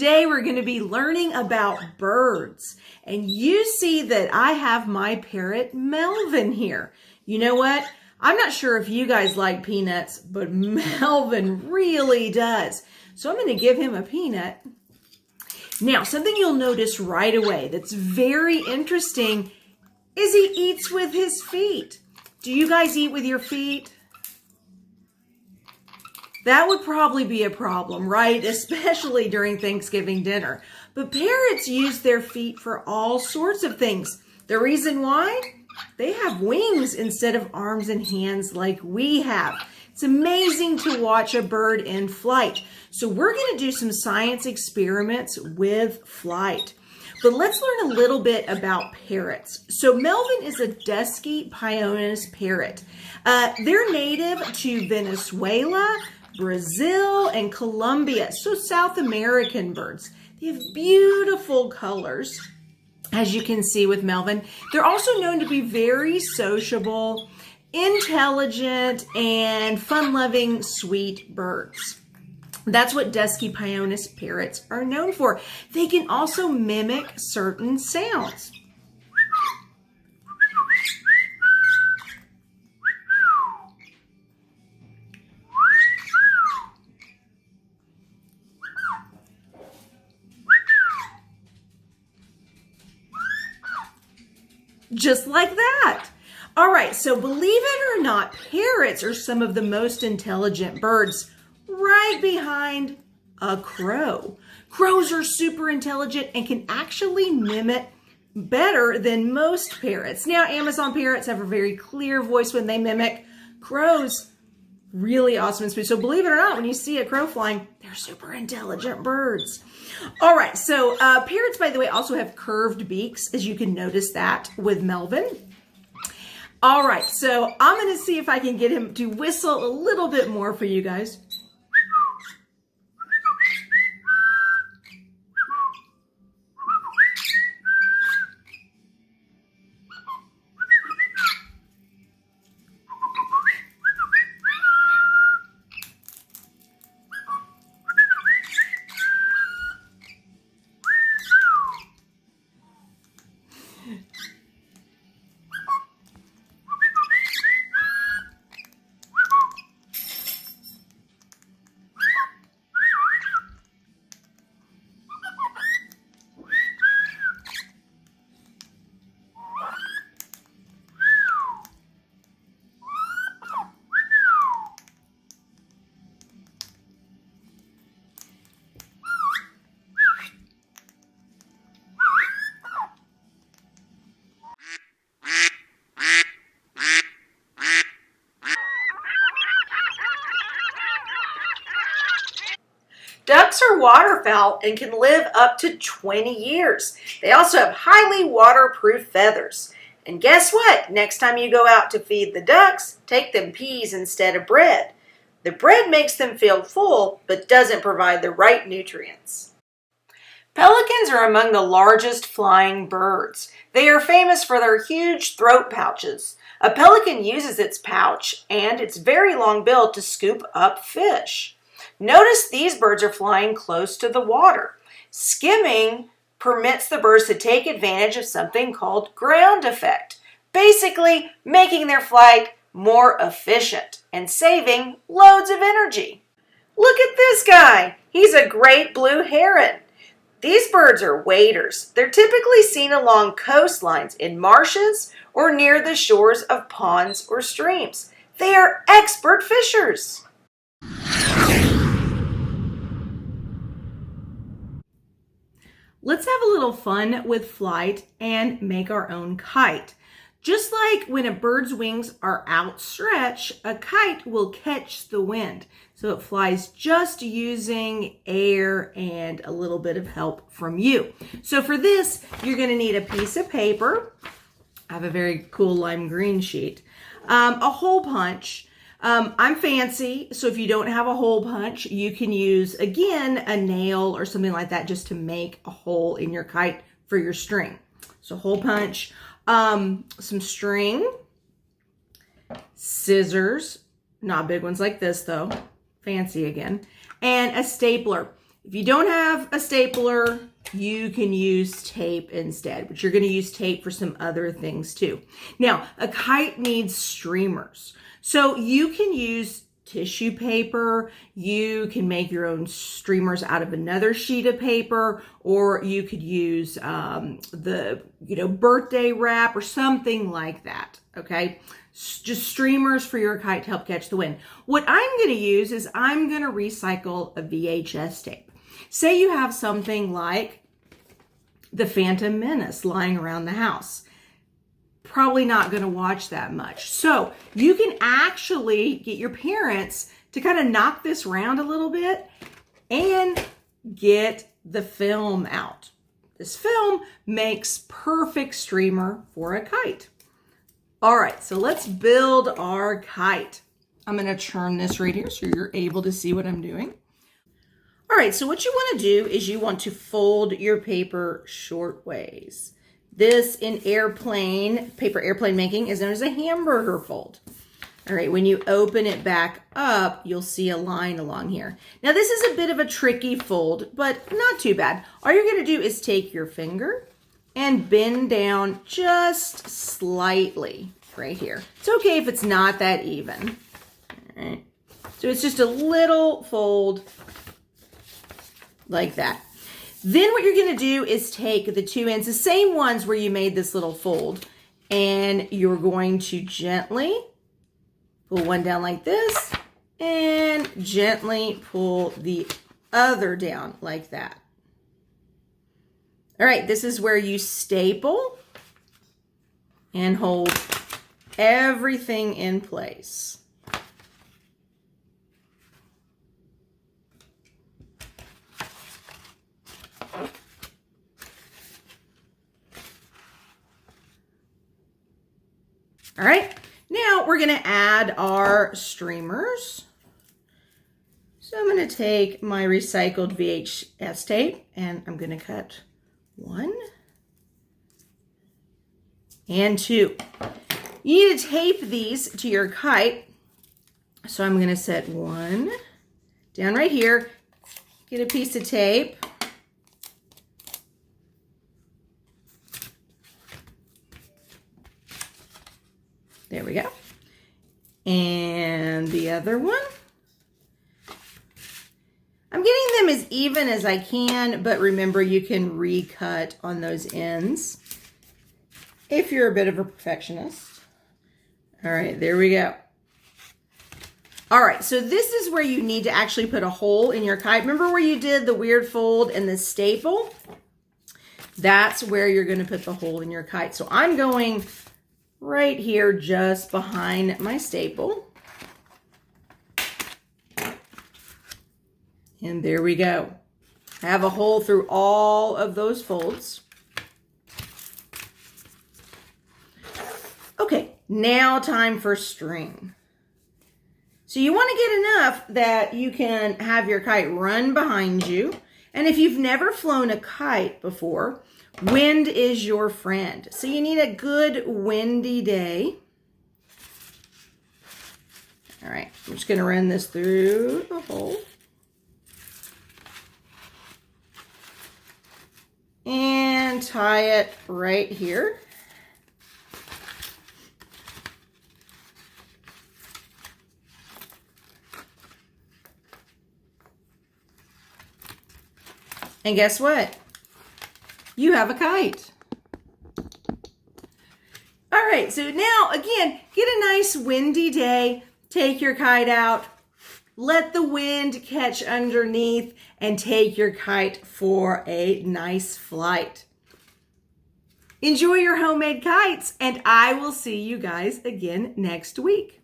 Today we're going to be learning about birds. And you see that I have my parrot Melvin here. You know what? I'm not sure if you guys like peanuts, but Melvin really does. So I'm going to give him a peanut. Now, something you'll notice right away that's very interesting is he eats with his feet. Do you guys eat with your feet? That would probably be a problem, right? Especially during Thanksgiving dinner. But parrots use their feet for all sorts of things. The reason why? They have wings instead of arms and hands like we have. It's amazing to watch a bird in flight. So we're going to do some science experiments with flight. But let's learn a little bit about parrots. So Melvin is a dusky Pyonis parrot. They're native to Venezuela, Brazil, and Colombia, so South American birds. They have beautiful colors, as you can see with Melvin. They're also known to be very sociable, intelligent, and fun-loving, sweet birds. That's what dusky Pyonis parrots are known for. They can also mimic certain sounds. Just like that. All right, so believe it or not, parrots are some of the most intelligent birds, right behind a crow. Crows are super intelligent and can actually mimic better than most parrots. Now, Amazon parrots have a very clear voice when they mimic. Crows, really awesome and smooth. So believe it or not, when you see a crow flying, they're super intelligent birds. All right, so parrots, by the way, also have curved beaks, as you can notice that with Melvin. All right, so I'm going to see if I can get him to whistle a little bit more for you guys. Ducks are waterfowl and can live up to 20 years. They also have highly waterproof feathers. And guess what? Next time you go out to feed the ducks, take them peas instead of bread. The bread makes them feel full, but doesn't provide the right nutrients. Pelicans are among the largest flying birds. They are famous for their huge throat pouches. A pelican uses its pouch and its very long bill to scoop up fish. Notice these birds are flying close to the water. Skimming permits the birds to take advantage of something called ground effect, basically making their flight more efficient and saving loads of energy. Look at this guy. He's a great blue heron. These birds are waders. They're typically seen along coastlines in marshes or near the shores of ponds or streams. They are expert fishers. Let's have a little fun with flight and make our own kite. Just like when a bird's wings are outstretched, a kite will catch the wind. So it flies just using air and a little bit of help from you. So for this, you're going to need a piece of paper. I have a very cool lime green sheet. A hole punch. I'm fancy, so if you don't have a hole punch, you can use, again, a nail or something like that just to make a hole in your kite for your string. So hole punch, some string, scissors, not big ones like this though, fancy again, and a stapler. If you don't have a stapler, you can use tape instead, but you're going to use tape for some other things too. Now, a kite needs streamers. So you can use tissue paper, you can make your own streamers out of another sheet of paper, or you could use the birthday wrap or something like that, okay? Just streamers for your kite to help catch the wind. What I'm going to use is I'm going to recycle a VHS tape. Say you have something like the Phantom Menace lying around the house. Probably not going to watch that much. So you can actually get your parents to kind of knock this around a little bit and get the film out. This film makes perfect streamer for a kite. All right, so let's build our kite. I'm going to turn this right here so you're able to see what I'm doing. All right, so what you want to do is you want to fold your paper short ways. This in paper airplane making is known as a hamburger fold. All right, when you open it back up, you'll see a line along here. Now this is a bit of a tricky fold, but not too bad. All you're gonna do is take your finger and bend down just slightly right here. It's okay if it's not that even. All right. So it's just a little fold like that. Then what you're going to do is take the two ends, the same ones where you made this little fold, and you're going to gently pull one down like this and gently pull the other down like that. All right, this is where you staple and hold everything in place. All right, now we're gonna add our streamers. So I'm gonna take my recycled VHS tape and I'm gonna cut 1 and 2. You need to tape these to your kite. So I'm gonna set 1 down right here, get a piece of tape. There we go. And the other one. I'm getting them as even as I can, but remember you can recut on those ends if you're a bit of a perfectionist. All right, there we go. All right, so this is where you need to actually put a hole in your kite. Remember where you did the weird fold and the staple? That's where you're gonna put the hole in your kite. So I'm going right here just behind my staple. And there we go. I have a hole through all of those folds. Okay, now time for string. So you want to get enough that you can have your kite run behind you. And if you've never flown a kite before, wind is your friend. So you need a good windy day. All right, I'm just gonna run this through the hole. And tie it right here. And guess what? You have a kite. All right, so now again, get a nice windy day, take your kite out, let the wind catch underneath, and take your kite for a nice flight. Enjoy your homemade kites, and I will see you guys again next week.